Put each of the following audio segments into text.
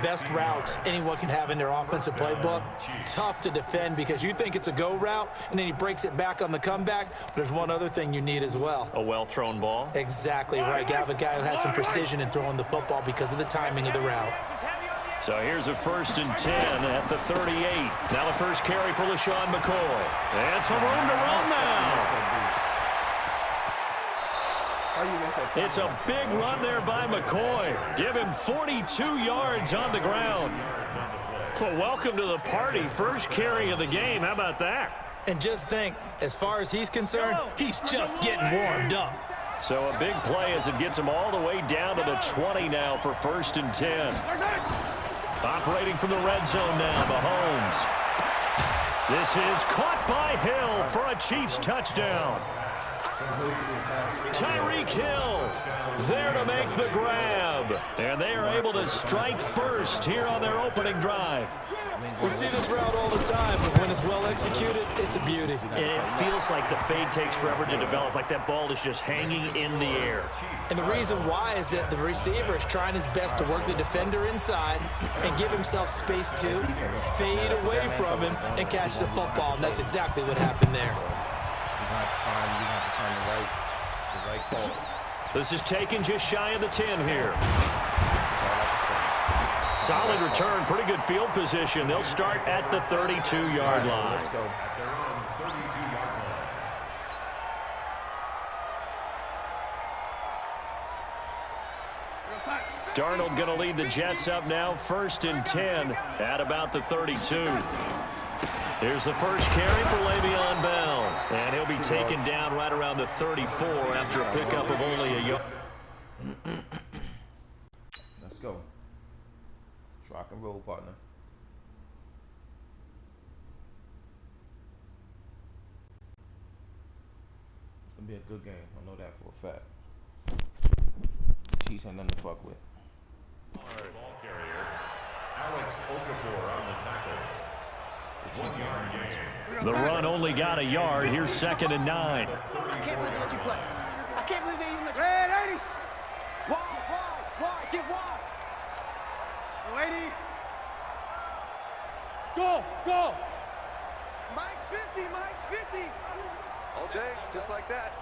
best routes anyone can have in their offensive playbook. Tough to defend because you think it's a go route, and then he breaks it back on the comeback. But there's one other thing you need as well. A well-thrown ball? Exactly right. You have a guy who has some precision in throwing the football because of the timing of the route. So here's a 1st and 10 at the 38. Now the first carry for LaShawn McCoy. And some room to run now. It's a big run there by McCoy. Give him 42 yards on the ground. Well, welcome to the party. First carry of the game. How about that? And just think, as far as he's concerned, he's just getting warmed up. So a big play as it gets him all the way down to the 20 now for 1st and 10. Operating from the red zone now, Mahomes. This is caught by Hill for a Chiefs touchdown. Tyreek Hill there to make the grab. And they are able to strike first here on their opening drive. We see this route all the time, but when it's well executed, it's a beauty. And it feels like the fade takes forever to develop, like that ball is just hanging in the air. And the reason why is that the receiver is trying his best to work the defender inside and give himself space to fade away from him and catch the football, and that's exactly what happened there. This is taken just shy of the 10 here. Solid return, pretty good field position. They'll start at the 32-yard line. Darnold going to lead the Jets up now, 1st and 10 at about the 32. Here's the first carry for Le'Veon Bell, and he'll be taken down right around the 34 after a pickup of only a yard. Let's go. Rock and roll, partner. It's gonna be a good game. I know that for a fact. Chiefs ain't nothing to fuck with. Ball carrier, Alex Okafor on the tackle. 1 yard gain. The run only got a yard. Here's 2nd and 9. I can't believe they let you play. I can't believe they even let you play. Red 80. Wide, get wide. 80. Go. Mike's 50. All day, just like that.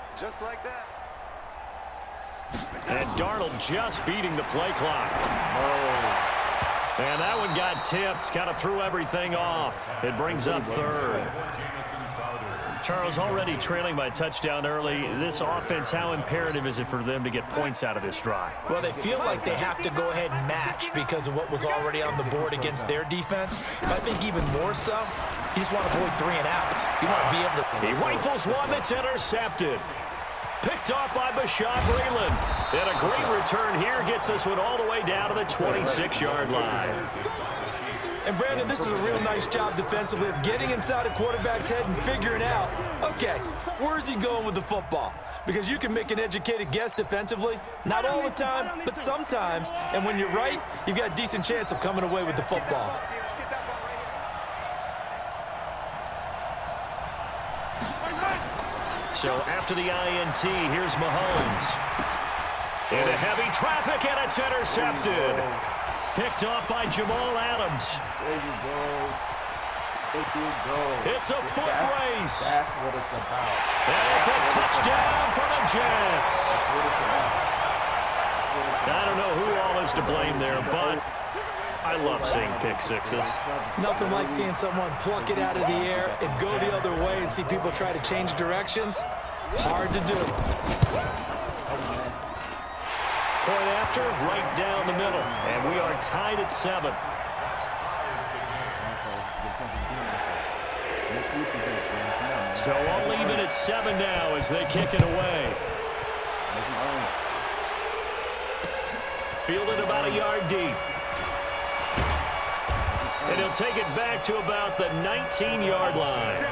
And Darnold just beating the play clock. Oh. And that one got tipped, kind of threw everything off. It brings up 3rd. Charles, already trailing by a touchdown early. This offense, how imperative is it for them to get points out of this drive? Well, they feel like they have to go ahead and match because of what was already on the board against their defense. But I think even more so, you just want to avoid 3 and outs. You want to be able to... He rifles one that's intercepted. Picked off by Bashaud Breeland. And a great return here gets this one all the way down to the 26-yard line. And, Brandon, this is a real nice job defensively of getting inside a quarterback's head and figuring out, okay, where's he going with the football? Because you can make an educated guess defensively, not all the time, but sometimes. And when you're right, you've got a decent chance of coming away with the football. So after the INT, here's Mahomes. Into heavy traffic, and it's intercepted. Picked off by Jamal Adams. There you go. It's a foot race. That's what it's about. And it's a touchdown for the Jets. I don't know who all is to blame there, but I love seeing pick sixes. Nothing like seeing someone pluck it out of the air and go the other way and see people try to change directions. Hard to do. Point after, right down the middle. And we are tied at 7. So only even at 7 now as they kick it away. Fielded about a yard deep. And he'll take it back to about the 19-yard line.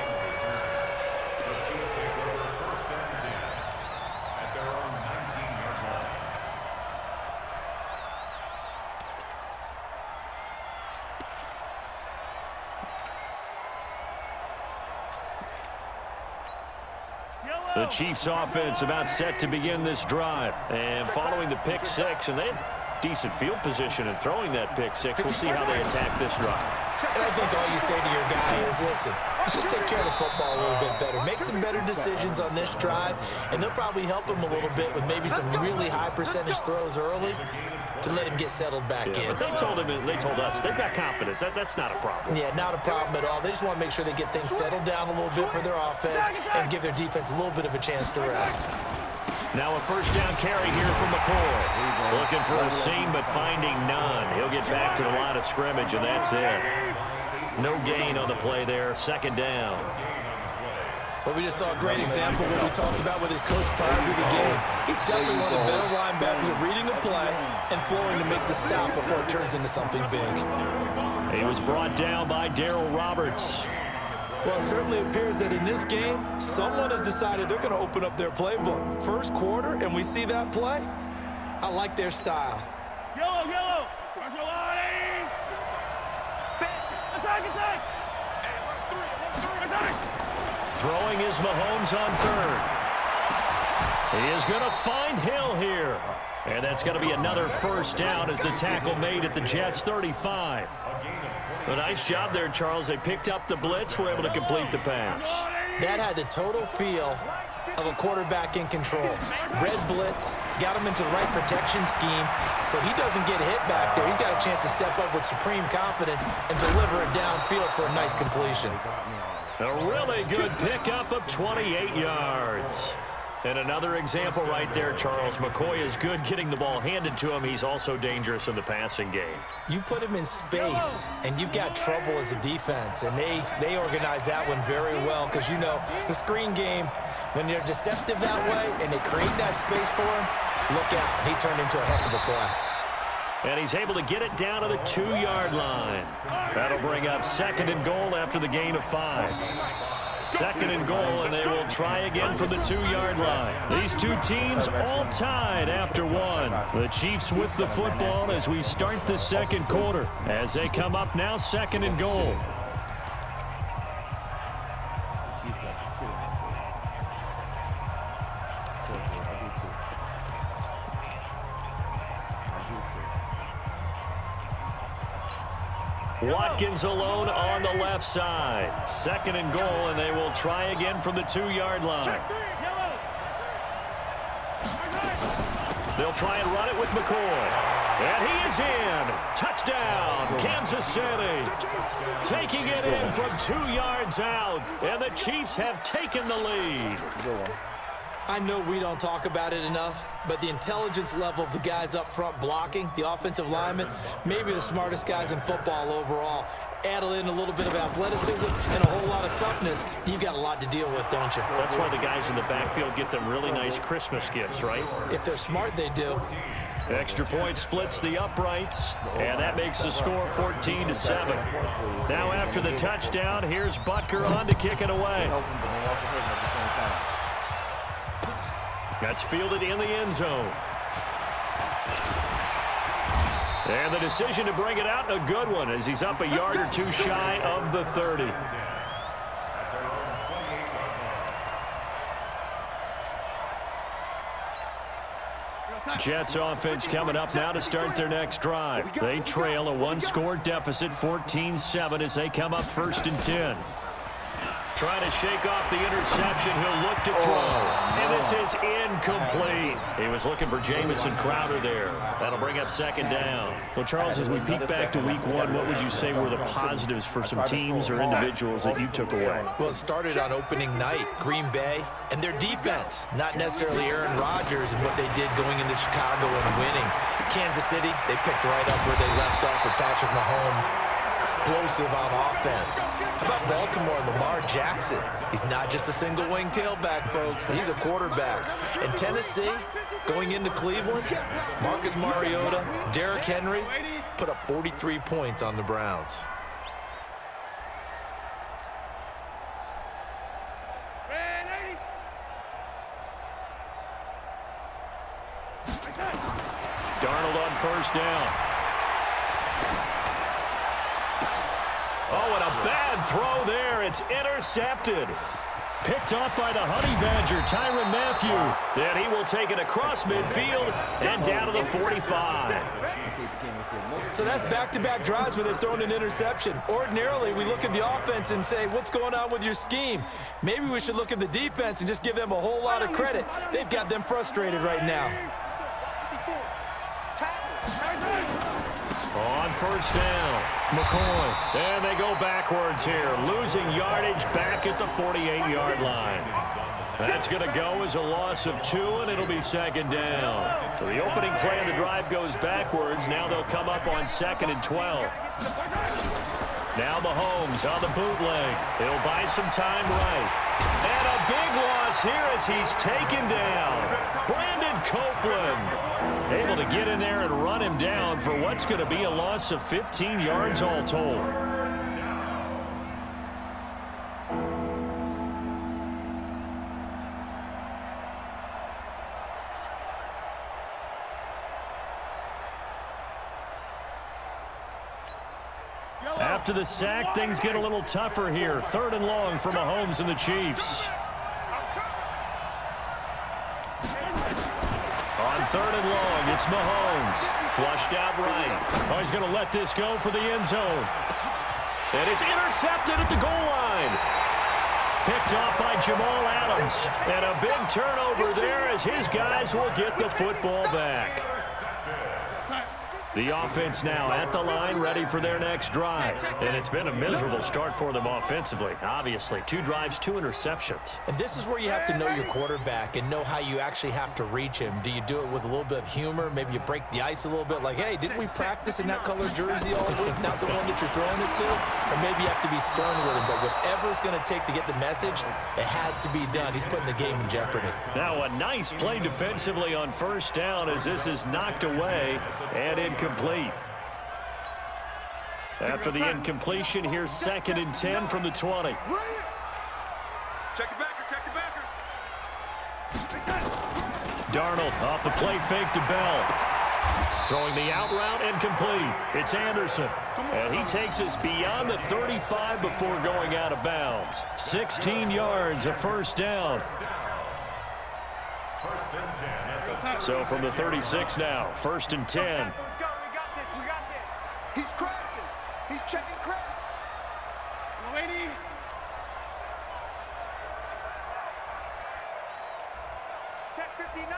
The Chiefs offense about set to begin this drive. And following the pick six, and decent field position and throwing that pick six. We'll see how they attack this drive. And I think all you say to your guy is, listen, let's just take care of the football a little bit better. Make some better decisions on this drive, and they'll probably help him a little bit with maybe some really high percentage throws early to let him get settled back in. But they told us they've got confidence. That's not a problem. Yeah, not a problem at all. They just want to make sure they get things settled down a little bit for their offense and give their defense a little bit of a chance to rest. Now a first down carry here from McCoy. Looking for a seam, but finding none. He'll get back to the line of scrimmage, and that's it. No gain on the play there. Second down. Well, we just saw a great example of what we talked about with his coach prior to the game. He's definitely one of the better linebackers at reading a play and flowing to make the stop before it turns into something big. He was brought down by Darryl Roberts. Well, it certainly appears that in this game, someone has decided they're going to open up their playbook. First quarter, and we see that play. I like their style. Yellow. Pressure line. Attack. Throwing is Mahomes on third. He is going to find Hill here. And that's going to be another first down as the tackle made at the Jets' 35. A nice job there, Charles. They picked up the blitz, were able to complete the pass. That had the total feel of a quarterback in control. Red blitz, got him into the right protection scheme, so he doesn't get hit back there. He's got a chance to step up with supreme confidence and deliver it downfield for a nice completion. A really good pickup of 28 yards. And another example right there, Charles. McCoy is good getting the ball handed to him. He's also dangerous in the passing game. You put him in space, and you've got trouble as a defense, and they organize that one very well because, you know, the screen game, when they're deceptive that way and they create that space for him, look out. He turned into a heck of a play. And he's able to get it down to the 2-yard line. That'll bring up second and goal after the gain of 5. Second and goal, and they will try again from the 2-yard line. These two teams all tied after one. The Chiefs with the football as we start the second quarter. As they come up now, second and goal. Watkins alone on the left side. Second and goal, and they will try again from the 2-yard line. They'll try and run it with McCoy. And he is in. Touchdown, Kansas City. Taking it in from 2 yards out, and the Chiefs have taken the lead. I know we don't talk about it enough, but the intelligence level of the guys up front blocking, the offensive linemen, maybe the smartest guys in football overall. Add in a little bit of athleticism and a whole lot of toughness, you've got a lot to deal with, don't you? That's why the guys in the backfield get them really nice Christmas gifts, right? If they're smart, they do. Extra point splits the uprights, and that makes the score 14-7. Now after the touchdown, here's Butker on to kick it away. That's fielded in the end zone. And the decision to bring it out, a good one, as he's up a yard or two shy of the 30. Jets offense coming up now to start their next drive. They trail a one-score deficit, 14-7, as they come up 1st and 10. Trying to shake off the interception. He'll look to throw. And this is incomplete. He was looking for Jamison Crowder there. That'll bring up second down. Well, Charles, as we peek back to week 1, what would you say were the positives for some teams or individuals that you took away? Well, it started on opening night, Green Bay, and their defense. Not necessarily Aaron Rodgers and what they did going into Chicago and winning. Kansas City, they picked right up where they left off with Patrick Mahomes. Explosive on offense. How about Baltimore and Lamar Jackson? He's not just a single-wing tailback, folks. He's a quarterback. And Tennessee, going into Cleveland, Marcus Mariota, Derrick Henry put up 43 points on the Browns. Darnold on first down. Oh, and a bad throw there. It's intercepted. Picked off by the Honey Badger, Tyrann Mathieu. Then he will take it across midfield and down to the 45. So that's back-to-back drives where they've thrown an interception. Ordinarily, we look at the offense and say, what's going on with your scheme? Maybe we should look at the defense and just give them a whole lot of credit. They've got them frustrated right now. On first down, McCoy. And they go backwards here, losing yardage back at the 48-yard line. That's going to go as a loss of 2, and it'll be second down. So the opening play of the drive goes backwards. Now they'll come up on 2nd and 12. Now Mahomes on the bootleg. He'll buy some time right. And a big loss here as he's taken down. Brandon Copeland able to get in there and run him down for what's going to be a loss of 15 yards all told. After the sack, things get a little tougher here. 3rd and long for Mahomes and the Chiefs. On 3rd and long, it's Mahomes. Flushed out right. Oh, he's going to let this go for the end zone. And it's intercepted at the goal line. Picked off by Jamal Adams. And a big turnover there as his guys will get the football back. The offense now at the line, ready for their next drive. And it's been a miserable start for them offensively, obviously. 2 drives, 2 interceptions. And this is where you have to know your quarterback and know how you actually have to reach him. Do you do it with a little bit of humor? Maybe you break the ice a little bit, like, hey, didn't we practice in that color jersey all week, not the one that you're throwing it to? Or maybe you have to be stern with him. But whatever it's going to take to get the message, it has to be done. He's putting the game in jeopardy. Now a nice play defensively on first down as this is knocked away and incomplete. After the incompletion, here's 2nd and 10 from the 20. Check it backer, check it backer. Darnold off the play fake to Bell. Throwing the out route and complete. It's Anderson. And he takes us beyond the 35 before going out of bounds. 16 yards, a first down. So from the 36 now, 1st and 10. Let's go, we got this, we got this. He's crashing, he's checking crash. Lady. Check 59,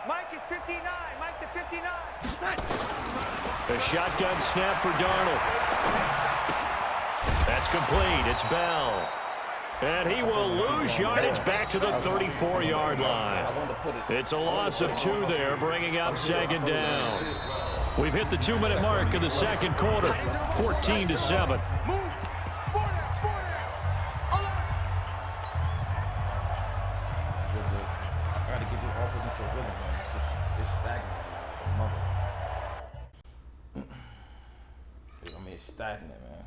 Mike is 59, Mike the 59. A shotgun snap for Darnold. That's complete, it's Bell. And he will lose yardage back to the 34-yard line. It's a loss of 2 there, bringing up 2nd down. We've hit the 2-minute mark of the second quarter, 14-7. It's stagnant, man.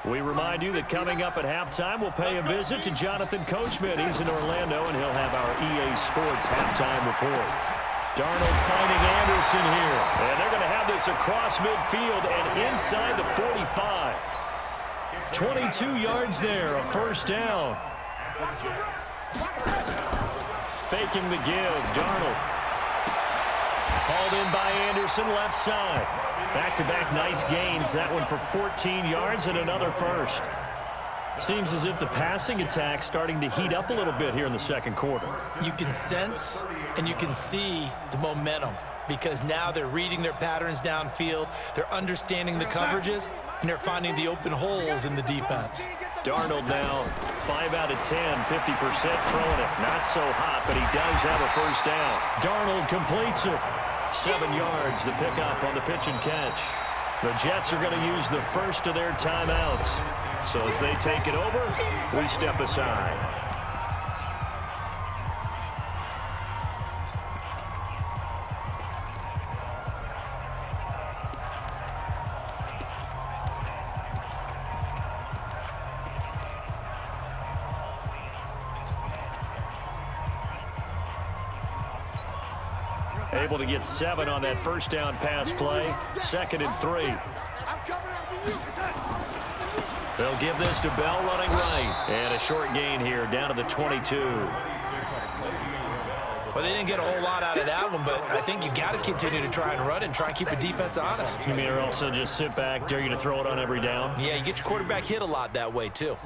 We remind you that coming up at halftime, we'll pay a visit to Jonathan Coachman. He's in Orlando, and he'll have our EA Sports halftime report. Darnold finding Anderson here. And they're going to have this across midfield and inside the 45. 22 yards there, a first down. Faking the give, Darnold. Hauled in by Anderson, left side. Back-to-back nice gains. That one for 14 yards and another first. Seems as if the passing attack's starting to heat up a little bit here in the second quarter. You can sense and you can see the momentum because now they're reading their patterns downfield, they're understanding the coverages, and they're finding the open holes in the defense. Darnold now 5 out of 10, 50% throwing it. Not so hot, but he does have a first down. Darnold completes it. 7 yards, the pickup on the pitch and catch. The Jets are going to use the first of their timeouts. So as they take it over, we step aside. Able to get 7 on that first down pass play. 2nd and 3. They'll give this to Bell running right. And a short gain here down to the 22. Well, they didn't get a whole lot out of that one, but I think you got to continue to try and run and try and keep the defense honest. You mean also just sit back, dare you to throw it on every down? Yeah, you get your quarterback hit a lot that way, too.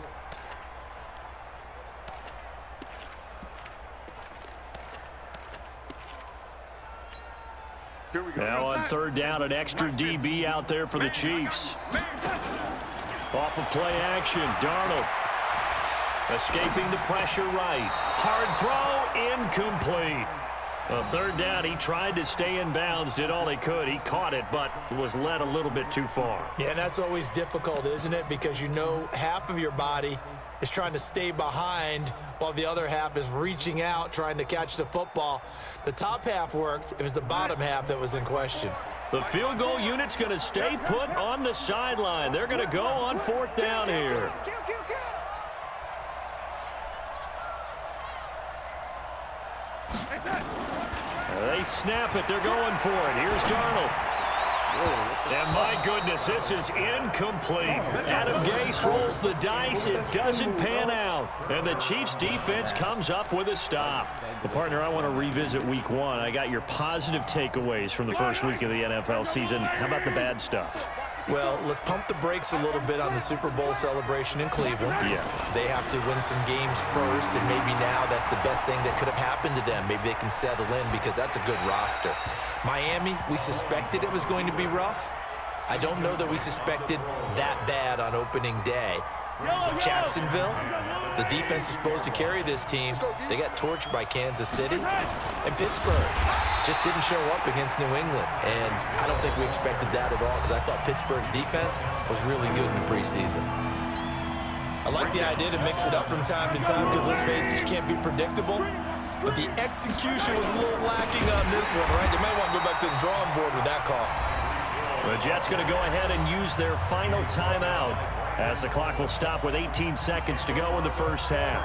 Now on 3rd down, an extra DB out there for the Chiefs. Off of play action, Darnold. Escaping the pressure right. Hard throw, incomplete. A 3rd down, he tried to stay in bounds, did all he could. He caught it, but was led a little bit too far. Yeah, and that's always difficult, isn't it? Because you know half of your body is trying to stay behind while the other half is reaching out, trying to catch the football. The top half worked. It was the bottom half that was in question. The field goal unit's going to stay put on the sideline. They're going to go on 4th down here. They snap it. They're going for it. Here's Darnold. And my goodness, this is incomplete. Adam Gase rolls the dice. It doesn't pan out. And the Chiefs defense comes up with a stop. Well, partner, I want to revisit week 1. I got your positive takeaways from the first week of the NFL season. How about the bad stuff? Well, let's pump the brakes a little bit on the Super Bowl celebration in Cleveland. Yeah. They have to win some games first, and maybe now that's the best thing that could have happened to them. Maybe they can settle in because that's a good roster. Miami, we suspected it was going to be rough. I don't know that we suspected that bad on opening day. Jacksonville, the defense is supposed to carry this team. They got torched by Kansas City. And Pittsburgh just didn't show up against New England. And I don't think we expected that at all because I thought Pittsburgh's defense was really good in the preseason. I like the idea to mix it up from time to time because, let's face it, you can't be predictable. But the execution was a little lacking on this one, right? They might want to go back to the drawing board with that call. The Jets going to go ahead and use their final timeout as the clock will stop with 18 seconds to go in the first half.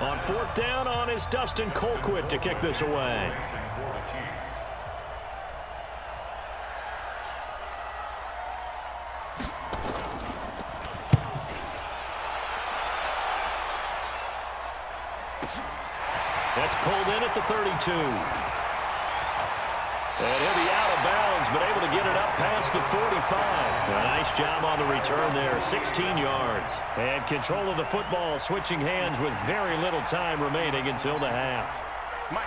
On 4th down on is Dustin Colquitt to kick this away. That's pulled in at the 32. And he'll be out of bounds, but able to get it up past the 45. A nice job on the return there, 16 yards. And control of the football, switching hands with very little time remaining until the half.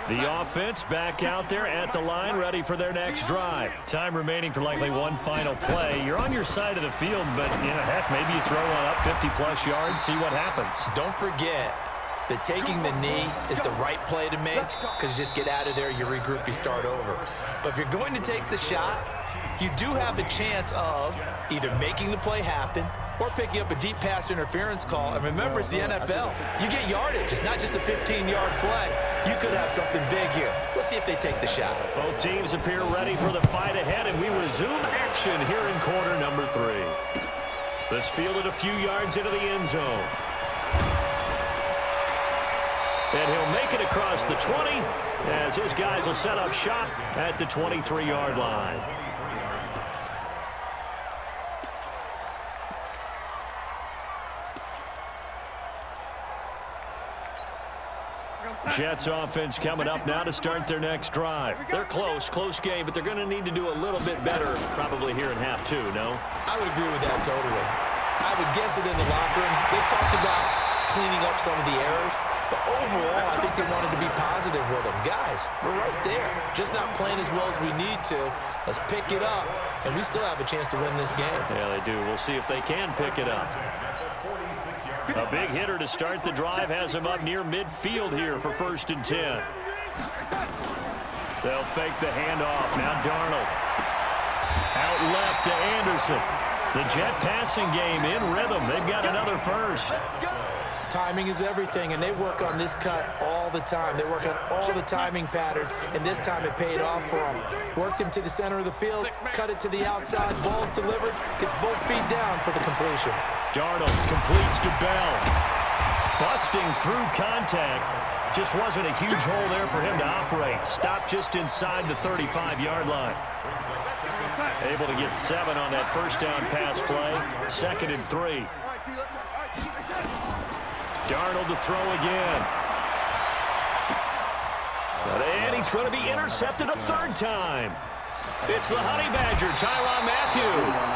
The offense back out there at the line, ready for their next drive. Time remaining for likely one final play. You're on your side of the field, but, you know, heck, maybe you throw one up 50-plus yards, see what happens. Don't forget that taking the knee is the right play to make because you just get out of there, you regroup, you start over. But if you're going to take the shot, you do have a chance of either making the play happen or picking up a deep pass interference call. And remember, it's the NFL. You get yardage. It's not just a 15-yard play. You could have something big here. Let's see if they take the shot. Both teams appear ready for the fight ahead, and we resume action here in quarter number 3. This fielded a few yards into the end zone. And he'll make it across the 20 as his guys will set up shop at the 23-yard line. Jets offense coming up now to start their next drive. They're close game, but they're going to need to do a little bit better probably here in half 2, no? I would agree with that totally. I would guess it in the locker room. They talked about cleaning up some of the errors. But overall, I think they wanted to be positive with them. Guys, we're right there. Just not playing as well as we need to. Let's pick it up, and we still have a chance to win this game. Yeah, they do. We'll see if they can pick it up. A big hitter to start the drive has him up near midfield here for 1st and 10. They'll fake the handoff. Now Darnold. explosive. The Jet passing game in rhythm. They've got another first. Timing is everything, and they work on this cut all the time. They work on all the timing patterns, and this time it paid off for them. Worked him to the center of the field, cut it to the outside, ball's delivered, gets both feet down for the completion. Darnold completes to Bell. Busting through contact. Just wasn't a huge hole there for him to operate. Stopped just inside the 35-yard line. Able to get 7 on that first down pass play. 2nd and 3. Darnold to throw again. And he's going to be intercepted a 3rd time. It's the Honey Badger, Tyrann Mathieu.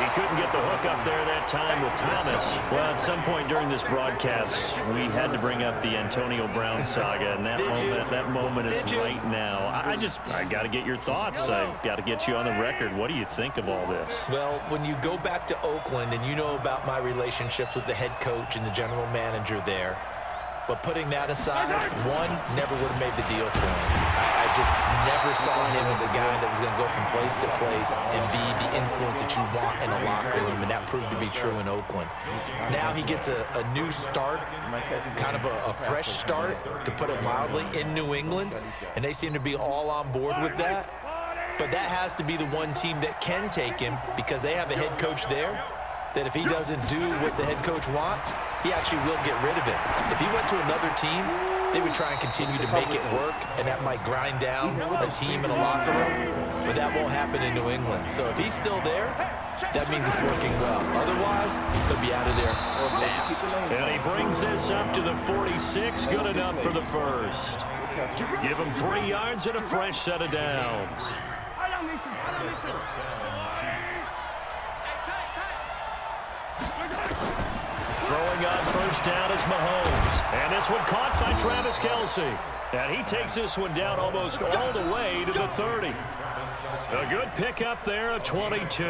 He couldn't get the hook up there that time with Thomas. Well, at some point during this broadcast, we had to bring up the Antonio Brown saga, and that moment is right now. I got to get your thoughts. I got to get you on the record. What do you think of all this? Well, when you go back to Oakland, and you know about my relationships with the head coach and the general manager there, but putting that aside, one, never would have made the deal for him. I just never saw him as a guy that was going to go from place to place and be the influence that you want in a locker room, and that proved to be true in Oakland. Now he gets a new start, kind of a fresh start, to put it mildly, in New England, and they seem to be all on board with that. But that has to be the one team that can take him, because they have a head coach there that if he doesn't do what the head coach wants, he actually will get rid of him. If he went to another team, they would try and continue to make it work, and that might grind down a team in a locker room, but that won't happen in New England. So if he's still there, that means it's working well. Otherwise, he'll be out of there fast. And he brings this up to the 46, good enough for the first. Give him 3 yards and a fresh set of downs. Throwing on first down is Mahomes. And this one caught by Travis Kelce. And he takes this one down almost all the way to the 30. A good pickup there, a 22.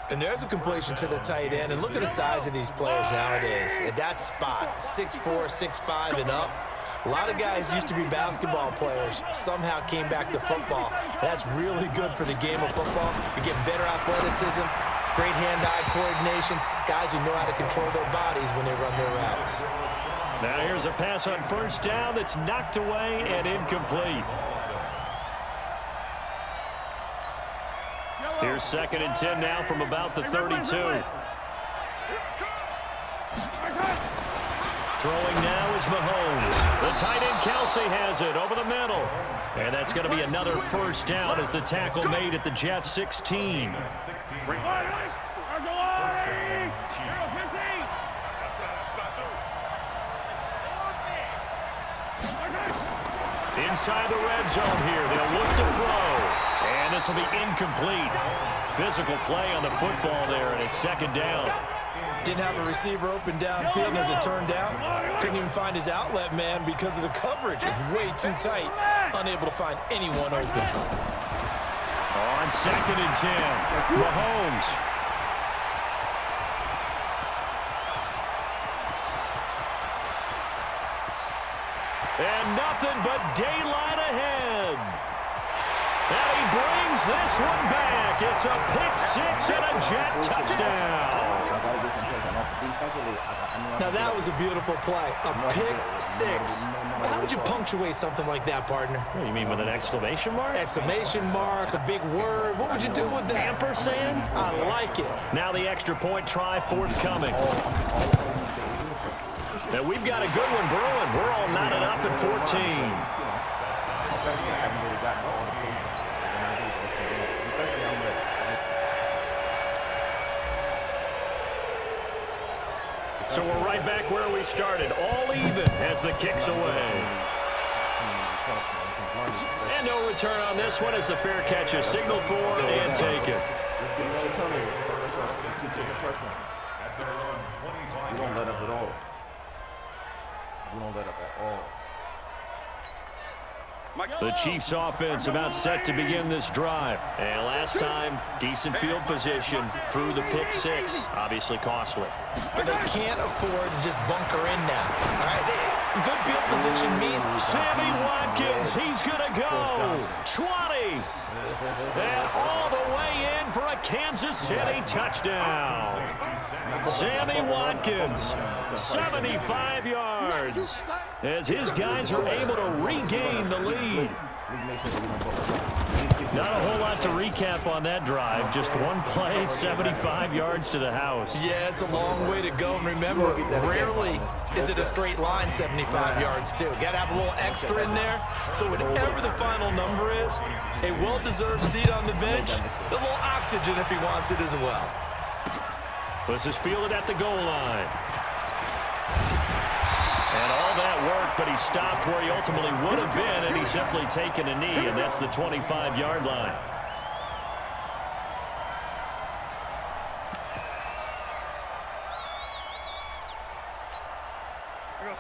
And there's a completion to the tight end. And look at the size of these players nowadays. At that spot, 6'4", 6'5", and up. A lot of guys used to be basketball players, somehow came back to football. That's really good for the game of football. You're getting better athleticism, great hand-eye coordination, guys who know how to control their bodies when they run their routes. Now here's a pass on first down that's knocked away and incomplete. Here's 2nd and 10 now from about the 32. Throwing now is Mahomes. The tight end Kelce has it over the middle. And that's going to be another first down as the tackle made at the Jets 16. Inside the red zone here. They'll look to throw. And this will be incomplete. Physical play on the football there, and it's 2nd down. Didn't have a receiver open downfield, and as it turned out, couldn't even find his outlet man because of the coverage. It's way too tight, unable to find anyone open. On 2nd and 10, Mahomes. And nothing but daylight ahead. And he brings this one back. It's a pick 6 and a Jet touchdown. Now that was a beautiful play, a pick 6. How would you punctuate something like that, partner? What do you mean, with an exclamation mark? Exclamation mark, a big word. What would you do with that? Ampersand? I like it. Now the extra point try forthcoming. Now we've got a good one brewing. We're all knotted up at 14. So we're right back where we started, all even as the kick's away. And no return on this one as the fair catch is signaled for and taken. Let's get another turnover. Let's keep taking pressure. We don't let up at all. We don't let up at all. The Chiefs offense about set to begin this drive. And last time, decent field position through the pick 6. Obviously costly. But they can't afford to just bunker in now. All right, good field position means Sammy Watkins, he's going to go. 20. And all the way in for a Kansas City touchdown. Sammy Watkins, 75 yards, as his guys are able to regain the lead. Not a whole lot to recap on that drive. Just one play, 75 yards to the house. Yeah, it's a long way to go. And remember, rarely is it a straight line 75 yards, too. Got to have a little extra in there. So whatever the final number is, a well-deserved seat on the bench, a little oxygen if he wants it as well. This is fielded at the goal line. And all that work, but he stopped where he ultimately would have been, and he's simply taken a knee, and that's the 25-yard line.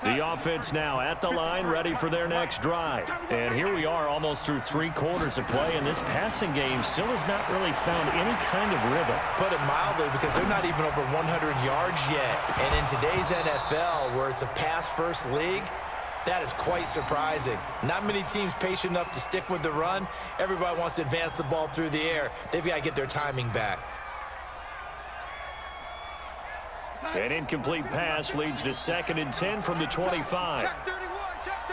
The offense now at the line, ready for their next drive. And here we are almost through 3 quarters of play, and this passing game still has not really found any kind of rhythm. Put it mildly, because they're not even over 100 yards yet. And in today's NFL, where it's a pass-first league, that is quite surprising. Not many teams patient enough to stick with the run. Everybody wants to advance the ball through the air. They've got to get their timing back. An incomplete pass leads to 2nd and 10 from the 25. Check 31, check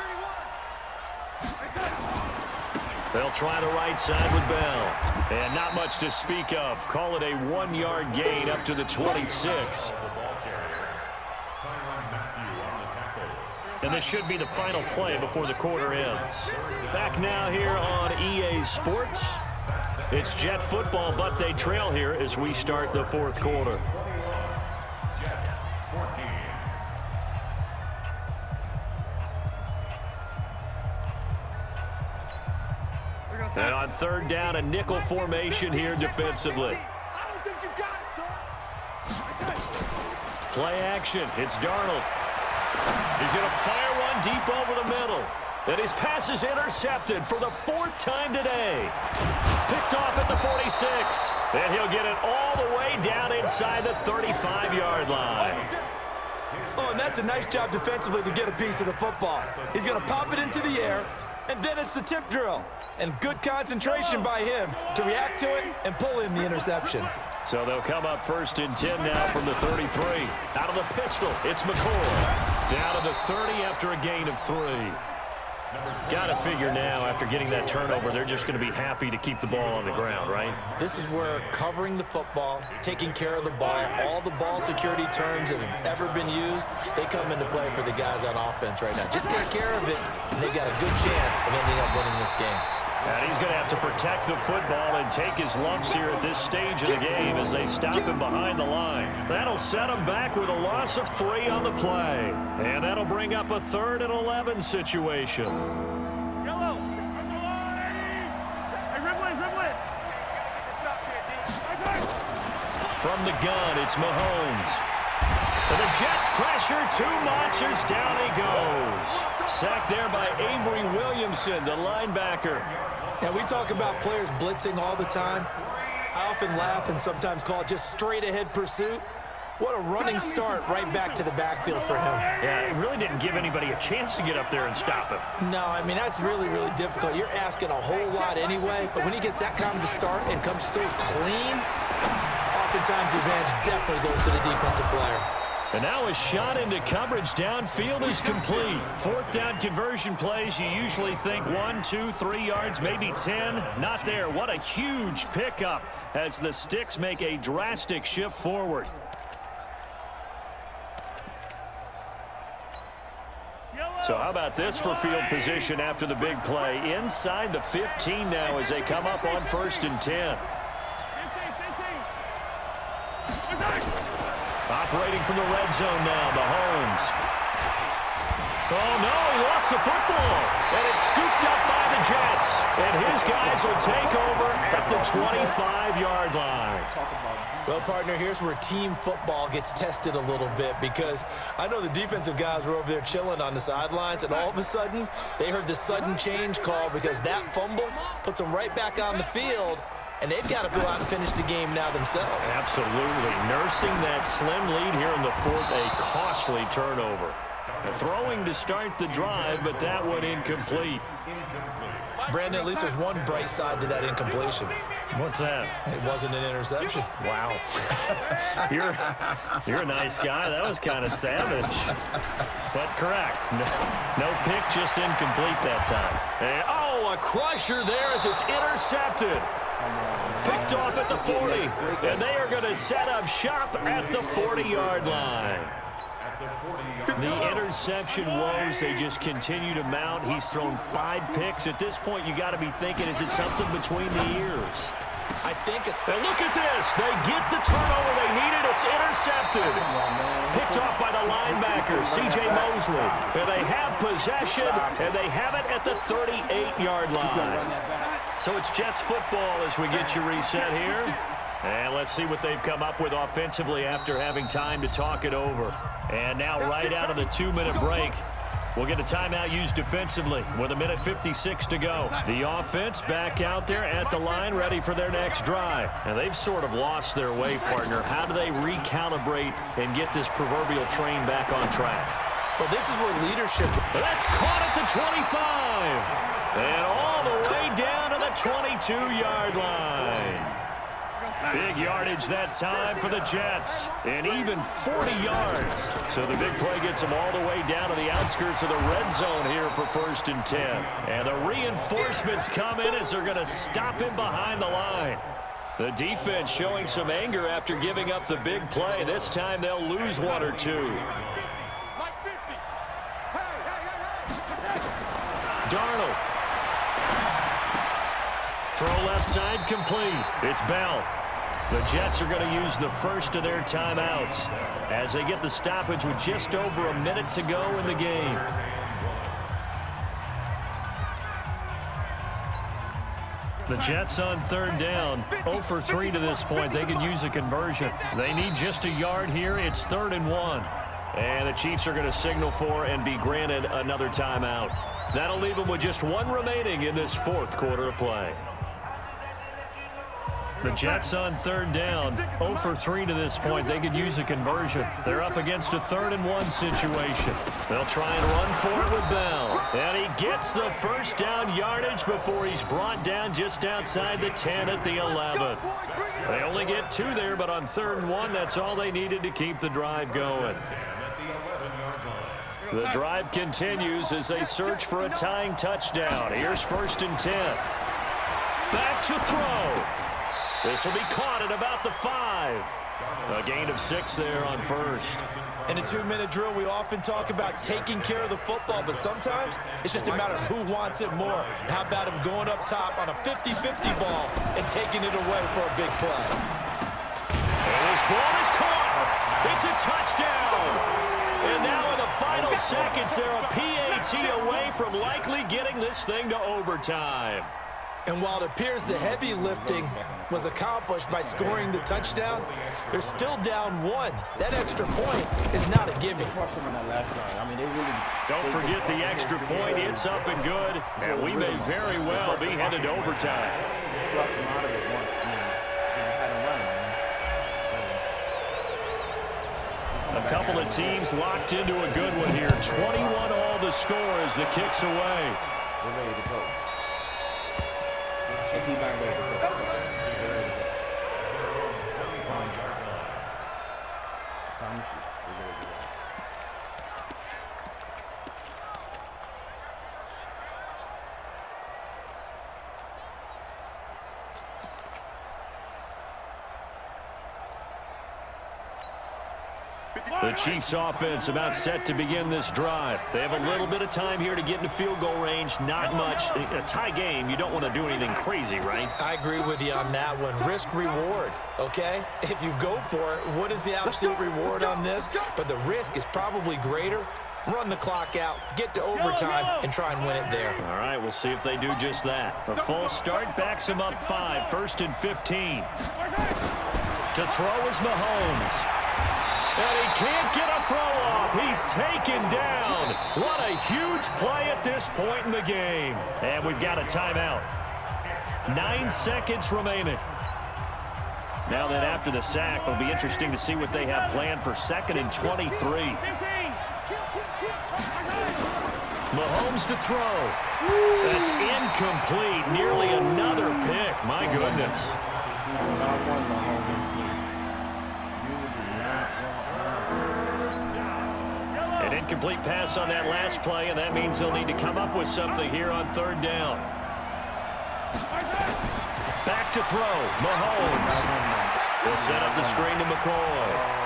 31. They'll try the right side with Bell. And not much to speak of. Call it a 1-yard gain up to the 26. And this should be the final play before the quarter ends. Back now here on EA Sports. It's Jet football, but they trail here as we start the 4th quarter. And on 3rd down, a nickel formation here defensively. I don't think you got it, son. Play action. It's Darnold. He's going to fire one deep over the middle. And his pass is intercepted for the 4th time today. Picked off at the 46. And he'll get it all the way down inside the 35-yard line. Oh, and that's a nice job defensively to get a piece of the football. He's going to pop it into the air, and then it's the tip drill. And good concentration by him to react to it and pull in the interception. So they'll come up 1st and 10 now from the 33. Out of the pistol, it's McCoy. Down to the 30 after a gain of 3. Got to figure now, after getting that turnover, they're just going to be happy to keep the ball on the ground, right? This is where covering the football, taking care of the ball, all the ball security terms that have ever been used, they come into play for the guys on offense right now. Just take care of it, and they've got a good chance of ending up winning this game. And he's going to have to protect the football and take his lumps here at this stage of the game as they stop him behind the line. That'll set him back with a loss of 3 on the play. And that'll bring up a 3rd and 11 situation. Yellow. Hey, Rimley. From the gun, it's Mahomes. And the Jets pressure too much as down he goes. Sacked there by Avery Williamson, the linebacker. Now, we talk about players blitzing all the time. I often laugh and sometimes call it just straight-ahead pursuit. What a running start right back to the backfield for him. Yeah, it really didn't give anybody a chance to get up there and stop him. No, I mean, that's really, really difficult. You're asking a whole lot anyway, but when he gets that kind of a start and comes through clean, oftentimes the advantage definitely goes to the defensive player. And now a shot into coverage downfield is complete. 4th down conversion plays, you usually think 1, 2, 3 yards, maybe 10. Not there. What a huge pickup as the Sticks make a drastic shift forward. So how about this for field position after the big play? Inside the 15 now as they come up on 1st and 10. Operating from the red zone now, Mahomes. Oh, no, he lost the football. And it's scooped up by the Jets. And his guys will take over at the 25-yard line. Well, partner, here's where team football gets tested a little bit, because I know the defensive guys were over there chilling on the sidelines, and all of a sudden, they heard the sudden change call because that fumble puts them right back on the field, and they've got to go out and finish the game now themselves. Absolutely. Nursing that slim lead here in the 4th, a costly turnover. Throwing to start the drive, but that one incomplete. Brandon, at least there's one bright side to that incompletion. What's that? It wasn't an interception. Wow. You're a nice guy. That was kind of savage. But correct. No pick, just incomplete that time. And, oh, a crusher there as it's intercepted. Picked off at the 40. And they are going to set up shop at the 40-yard line. The interception woes, they just continue to mount. He's thrown 5 picks. At this point, you got to be thinking, is it something between the ears? I think it. And look at this. They get the turnover they needed. It's intercepted. Picked off by the linebacker, C.J. Mosley. And they have possession, and they have it at the 38-yard line. So it's Jets football as we get you reset here. And let's see what they've come up with offensively after having time to talk it over. And now right out of the 2-minute break, we'll get a timeout used defensively with 1:56 to go. The offense back out there at the line ready for their next drive. And they've sort of lost their way, partner. How do they recalibrate and get this proverbial train back on track? Well, this is where leadership. That's caught at the 25. And all the way down to the 22-yard line. Big yardage that time for the Jets, and even 40 yards. So the big play gets them all the way down to the outskirts of the red zone here for 1st and 10. And the reinforcements come in as they're going to stop him behind the line. The defense showing some anger after giving up the big play. This time they'll lose 1 or 2. Darnold. Throw left side complete. It's Bell. The Jets are going to use the first of their timeouts as they get the stoppage with just over a minute to go in the game. The Jets on 3rd down, 0 for 3 to this point. They could use a conversion. They need just a yard here. It's 3rd and 1. And the Chiefs are going to signal for and be granted another timeout. That'll leave them with just 1 remaining in this 4th quarter of play. The Jets on 3rd down, 0 for 3 to this point. They could use a conversion. They're up against a 3rd and 1 situation. They'll try and run for it with Bell. And he gets the first down yardage before he's brought down just outside the 10 at the 11. They only get 2 there, but on 3rd and 1, that's all they needed to keep the drive going. The drive continues as they search for a tying touchdown. Here's 1st and 10. Back to throw. This will be caught at about the 5. A gain of 6 there on 1st. In a 2-minute drill, we often talk about taking care of the football, but sometimes it's just a matter of who wants it more. How about him going up top on a 50-50 ball and taking it away for a big play? And this ball is caught. It's a touchdown. And now in the final seconds, they're a PAT away from likely getting this thing to overtime. And while it appears the heavy lifting was accomplished by scoring the touchdown, they're still down 1. That extra point is not a gimme. Don't forget the extra point. It's up and good, and we may very well be headed to overtime. A couple of teams locked into a good one here. 21 all the score as the kick's away. We're ready to go. Keep back there. The Chiefs offense about set to begin this drive. They have a little bit of time here to get into field goal range. Not much. In a tie game, you don't want to do anything crazy, right? I agree with you on that one. Risk reward, okay? If you go for it, what is the absolute reward on this? But the risk is probably greater. Run the clock out, get to overtime, and try and win it there. All right, we'll see if they do just that. A false start backs them up 5, 1st and 15. To throw is Mahomes. And he can't get a throw off. He's taken down. What a huge play at this point in the game. And we've got a timeout. 9 seconds remaining. Now that after the sack, it'll be interesting to see what they have planned for 2nd and 23. Mahomes to throw. That's incomplete. Nearly another pick. My goodness. An incomplete pass on that last play, and that means he'll need to come up with something here on third down. Back to throw. Mahomes. He'll set up the screen to McCoy.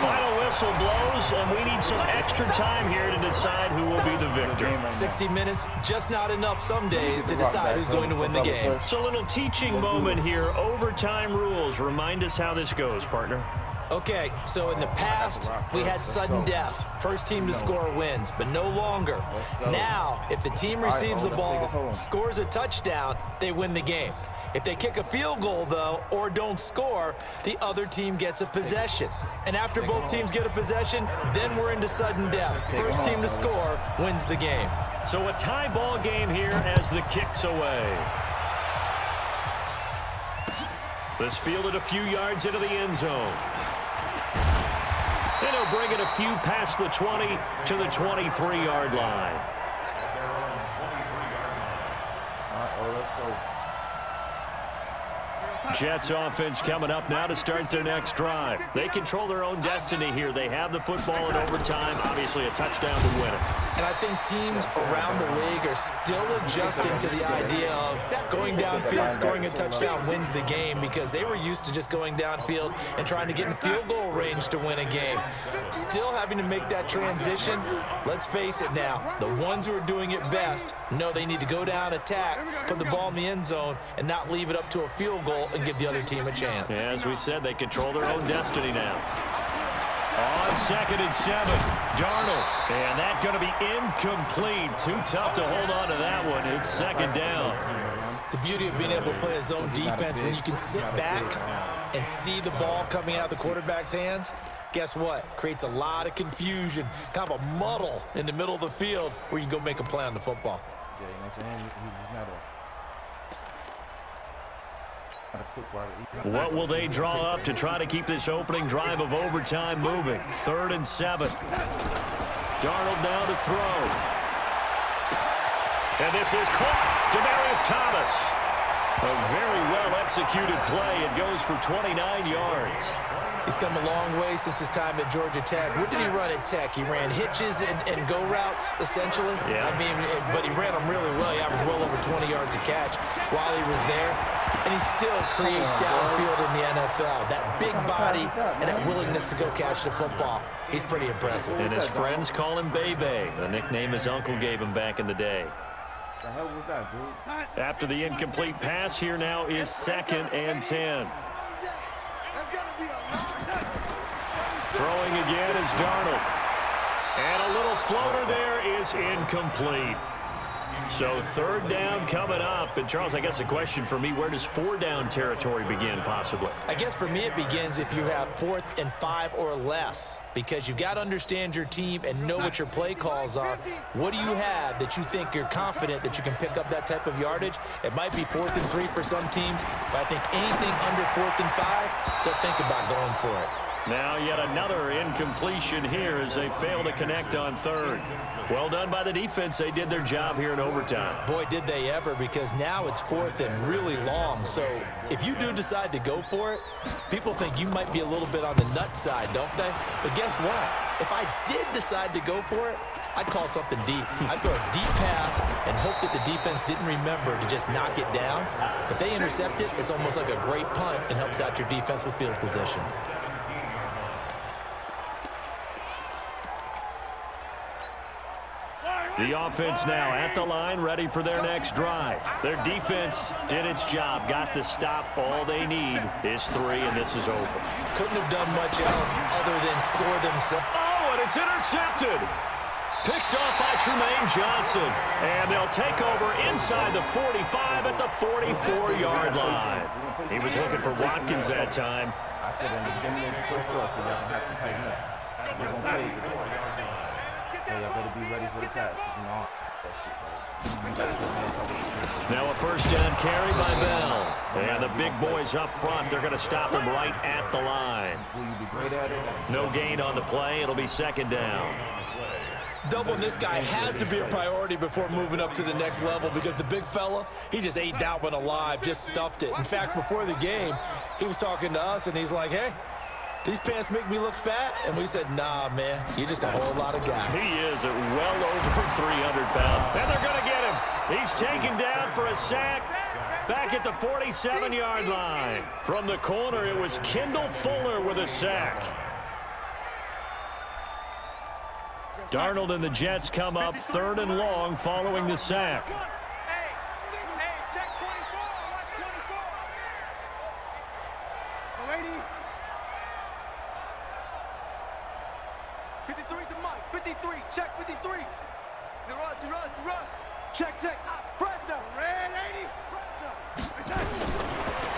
Final whistle blows, and we need some extra time here to decide who will be the victor. 60 minutes, just not enough some days to decide who's going to win the game. So a little teaching moment here. Overtime rules. Remind us how this goes, partner. Okay, so in the past, we had sudden death. First team to score wins, but no longer. Now, if the team receives the ball, scores a touchdown, they win the game. If they kick a field goal, though, or don't score, the other team gets a possession. And after both teams get a possession, then we're into sudden death. First team to score wins the game. So a tie ball game here as the kick's away. This fielded a few yards into the end zone. And he'll bring it a few past the 20 to the 23-yard line. Let's go. Jets offense coming up now to start their next drive. They control their own destiny here. They have the football in overtime, obviously a touchdown to win it. And I think teams around the league are still adjusting to the idea of going downfield, scoring a touchdown wins the game, because they were used to just going downfield and trying to get in field goal range to win a game. Still having to make that transition. Let's face it now, the ones who are doing it best know they need to go down, attack, put the ball in the end zone, and not leave it up to a field goal and give the other team a chance. Yeah, as we said, they control their own destiny now. On 2nd and 7, Darnold. And that's going to be incomplete. Too tough to hold on to that one. It's 2nd down. The beauty of being able to play a zone defense, when you can sit back and see the ball coming out of the quarterback's hands, guess what? Creates a lot of confusion, kind of a muddle in the middle of the field where you can go make a play on the football. Yeah, you know what I'm saying? He's not What will they draw up to try to keep this opening drive of overtime moving? 3rd and 7. Darnold now to throw. And this is caught. Demaryius Thomas. A very well-executed play. It goes for 29 yards. He's come a long way since his time at Georgia Tech. What did he run at Tech? He ran hitches and go routes, essentially. Yeah. I mean, but he ran them really well. He averaged well over 20 yards a catch while he was there. And he still creates downfield in the NFL. That big body and that willingness to go catch the football. He's pretty impressive. And his friends call him Bebe, the nickname his uncle gave him back in the day. The hell was that, dude? After the incomplete pass, here now is 2nd and 10. Throwing again is Darnold. And a little floater there is incomplete. So 3rd down coming up. And Charles, I guess the question for me, where does 4-down territory begin possibly? I guess for me it begins if you have 4th and 5 or less, because you've got to understand your team and know what your play calls are. What do you have that you think you're confident that you can pick up that type of yardage? It might be 4th and 3 for some teams, but I think anything under 4th and 5, they'll think about going for it. Now yet another incompletion here as they fail to connect on 3rd. Well done by the defense. They did their job here in overtime. Boy, did they ever, because now it's 4th and really long. So if you do decide to go for it, people think you might be a little bit on the nut side, don't they? But guess what? If I did decide to go for it, I'd call something deep. I'd throw a deep pass and hope that the defense didn't remember to just knock it down. If they intercept it, it's almost like a great punt and helps out your defense with field position. The offense now at the line, ready for their next drive. Their defense did its job, got the stop. All they need is 3, and this is over. Couldn't have done much else other than score themselves. Oh, and it's intercepted. Picked off by Tremaine Johnson. And they'll take over inside the 45 at the 44-yard line. He was looking for Watkins that time. I said in the beginning of the first quarter, so he doesn't have to tighten up. We're going to play it. So y'all better be ready for the task, because you know that shit, bro. You got to Now a first down carry by Bell. And the big boys up front, they're going to stop him right at the line. No gain on the play. It'll be second down. Doubling this guy has to be a priority before moving up to the next level because the big fella, he just ate that one alive, just stuffed it. In fact, before the game, he was talking to us, and he's like, hey, these pants make me look fat? And we said, nah, man, you're just a whole lot of guy. He is at well over 300 pounds. And they're going to get him. He's taken down for a sack back at the 47-yard line. From the corner, it was Kendall Fuller with a sack. Darnold and the Jets come up 3rd and long following the sack. Hey, check 24. Watch 24. Lady. 53 to Mike. 53. Check 53. He runs. Check. Fresno. Red 80.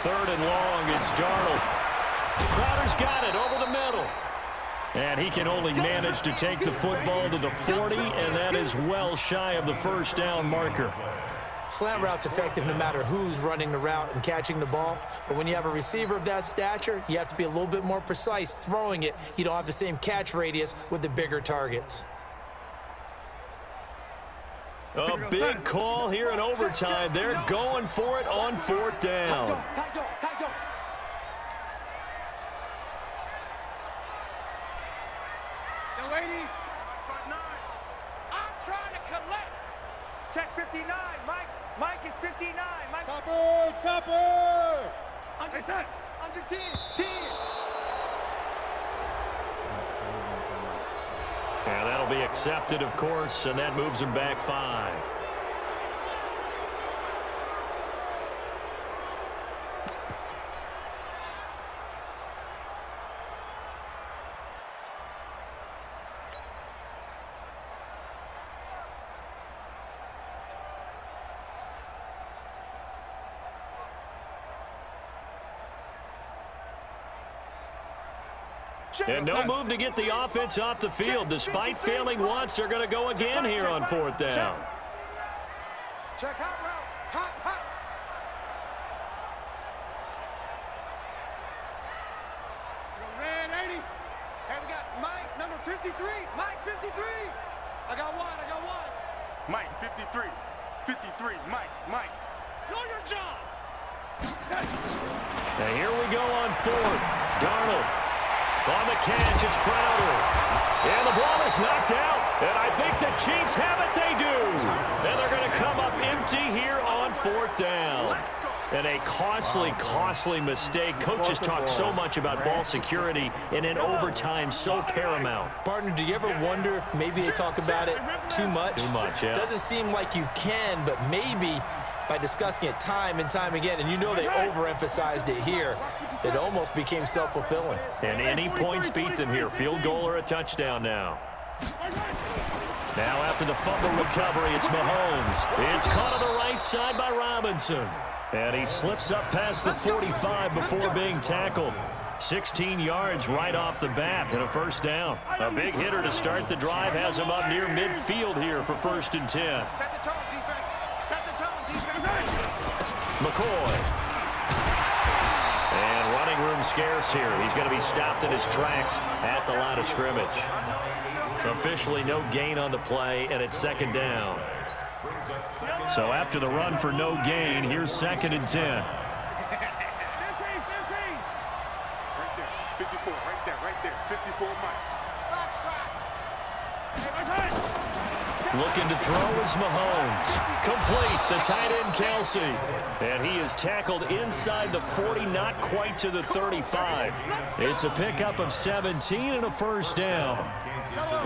3rd and long, it's Darnold. Crowder's got it over the middle. And he can only manage to take the football to the 40, and that is well shy of the first down marker. Slant route's effective no matter who's running the route and catching the ball. But when you have a receiver of that stature, you have to be a little bit more precise throwing it. You don't have the same catch radius with the bigger targets. A big call here in overtime. They're going for it on 4th down. I'm trying to collect. Check 59. Mike is 59. Mike. Topper! Under 10. 10. And that'll be accepted, of course, and that moves him back 5. And no move to get the offense off the field. Despite failing once, they're going to go again here on 4th down. Check hot route. Hot. Red 80. Hey, we got Mike, number 53. Mike, 53. I got one. Mike, 53. 53. Mike. Know your job. And here we go on 4th. Darnold. On the catch, it's Crowder. And the ball is knocked out. And I think the Chiefs have it. They do. And they're going to come up empty here on 4th down. And a costly mistake. Coaches talk so much about ball security, and in overtime, so paramount. Partner, do you ever wonder if maybe they talk about it too much? Too much, yeah. Doesn't seem like you can, but maybe by discussing it time and time again, and you know they overemphasized it here, it almost became self-fulfilling. And any points beat them here. Field goal or a touchdown now. Now after the fumble recovery, it's Mahomes. It's caught on the right side by Robinson. And he slips up past the 45 before being tackled. 16 yards right off the bat and a first down. A big hitter to start the drive has him up near midfield here for 1st and 10. Set the tone, defense. Set the tone, defense. McCoy. And running room scarce here. He's going to be stopped in his tracks at the line of scrimmage. Officially no gain on the play, and it's 2nd down. So after the run for no gain, here's 2nd and 10. 54, right there. 54, Mike. Looking to throw is Mahomes. Complete, the tight end Kelsey. And he is tackled inside the 40, not quite to the 35. It's a pickup of 17 and a first down.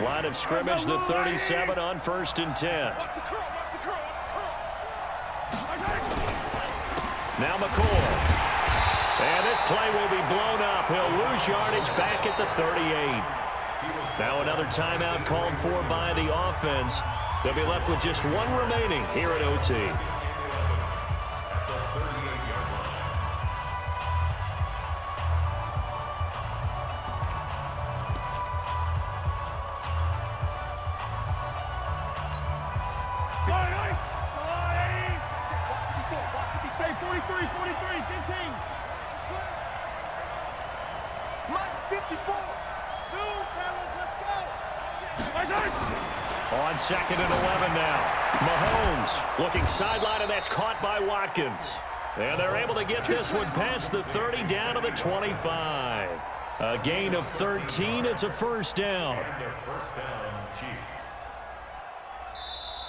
Line of scrimmage, the 37 on 1st and 10. Now McCoy. And this play will be blown up. He'll lose yardage back at the 38. Now another timeout called for by the offense. They'll be left with just one remaining here at OT. 43, 15. Mike, 54. Two, fellas, let's go. On 2nd and 11 now. Mahomes looking sideline, and that's caught by Watkins. And they're able to get this one past the 30 down to the 25. A gain of 13. It's a first down. Chiefs.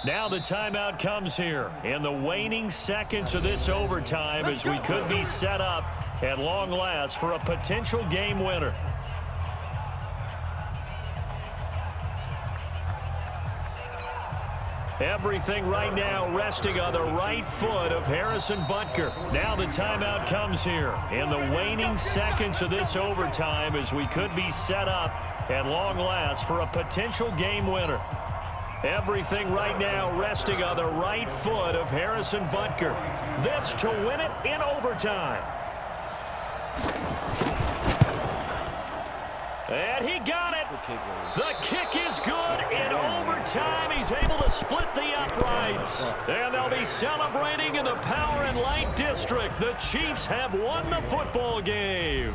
Now the timeout comes here in the waning seconds of this overtime as we could be set up at long last for a potential game winner. Everything right now resting on the right foot of Harrison Butker. Now the timeout comes here in the waning seconds of this overtime as we could be set up at long last for a potential game winner. Everything right now resting on the right foot of Harrison Butker. This to win it in overtime. And he got it. The kick is good in overtime. He's able to split the uprights. And they'll be celebrating in the Power and Light District. The Chiefs have won the football game.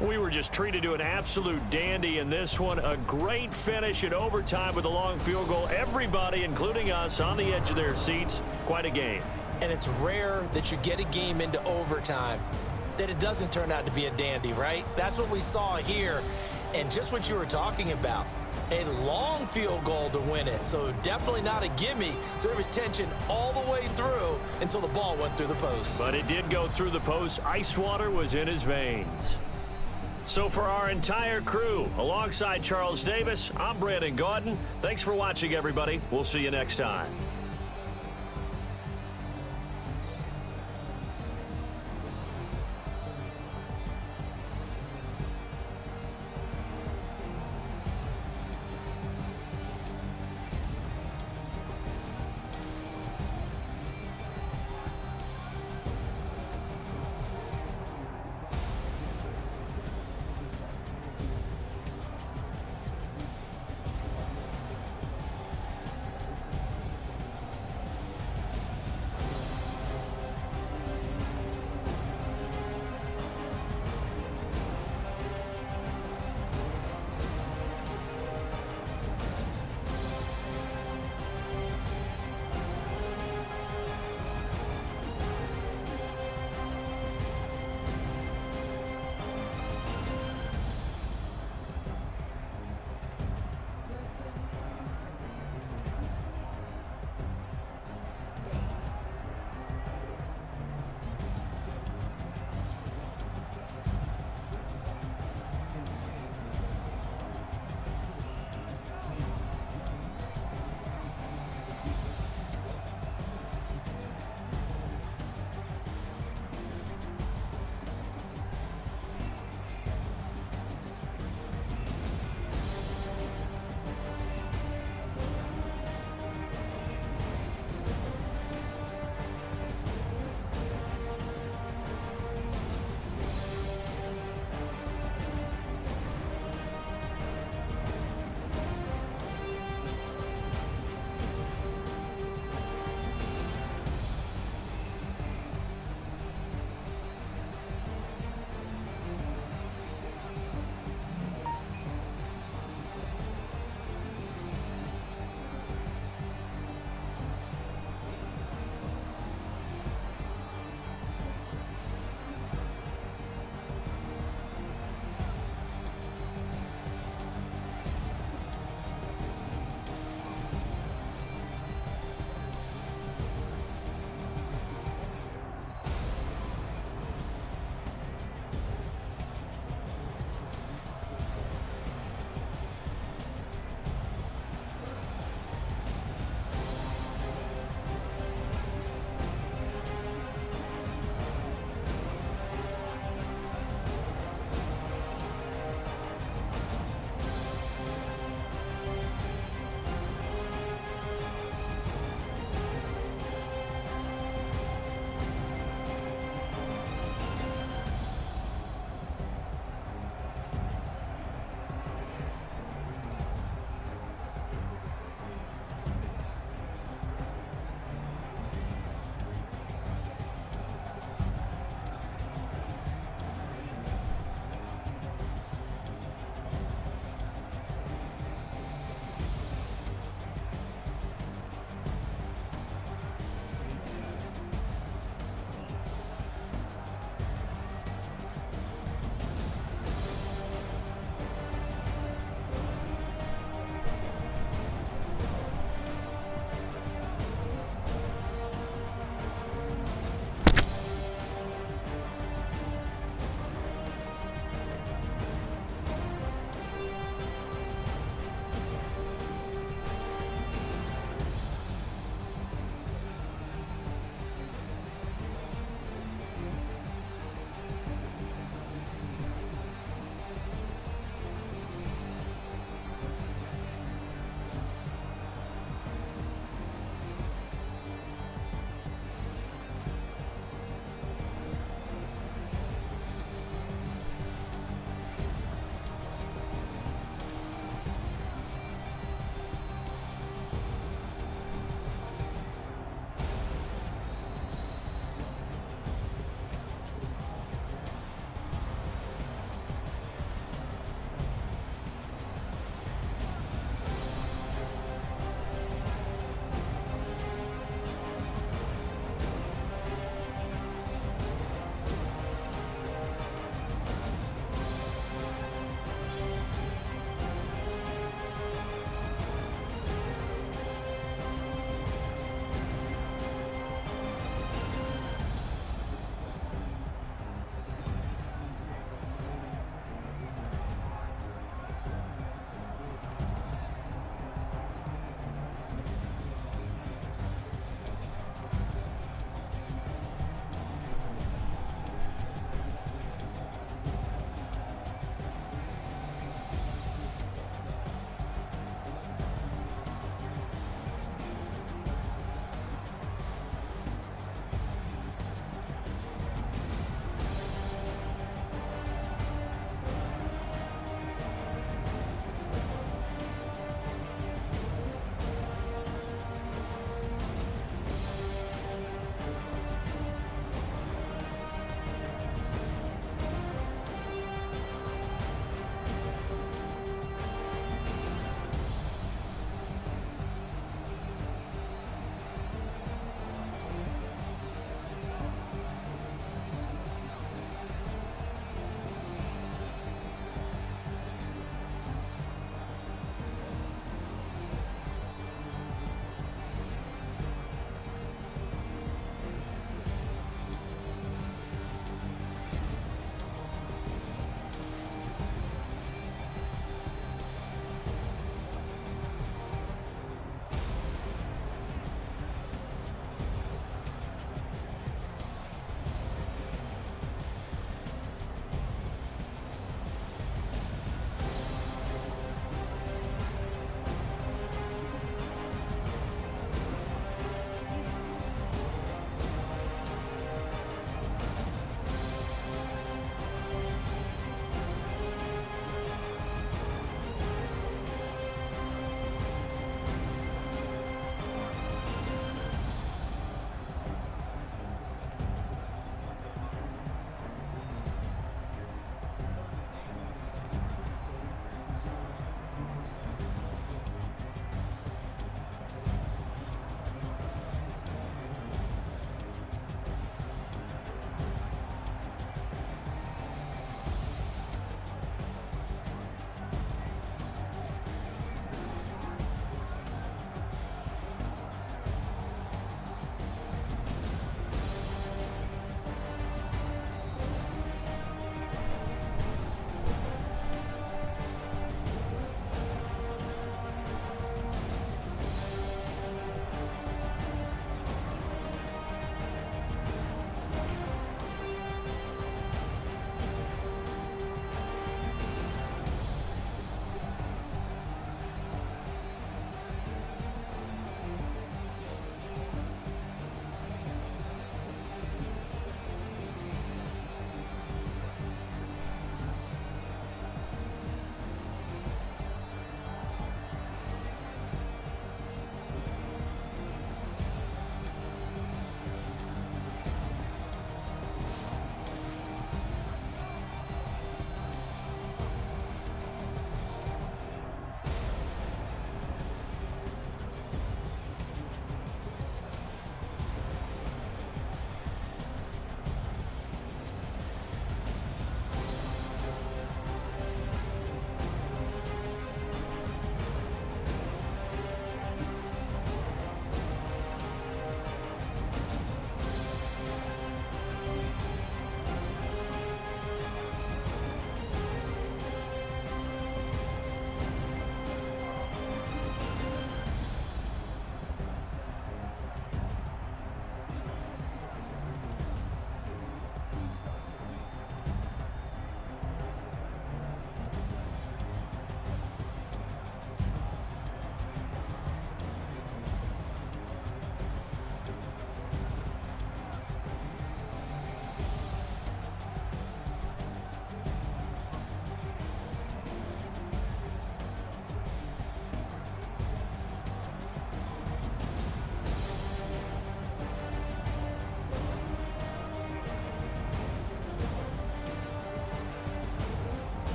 We were just treated to an absolute dandy in this one. A great finish in overtime with a long field goal. Everybody, including us, on the edge of their seats. Quite a game. And it's rare that you get a game into overtime that it doesn't turn out to be a dandy, right? That's what we saw here. And just what you were talking about, a long field goal to win it. So definitely not a gimme. So there was tension all the way through until the ball went through the post. But it did go through the post. Ice water was in his veins. So for our entire crew, alongside Charles Davis, I'm Brandon Gaudin. Thanks for watching, everybody. We'll see you next time.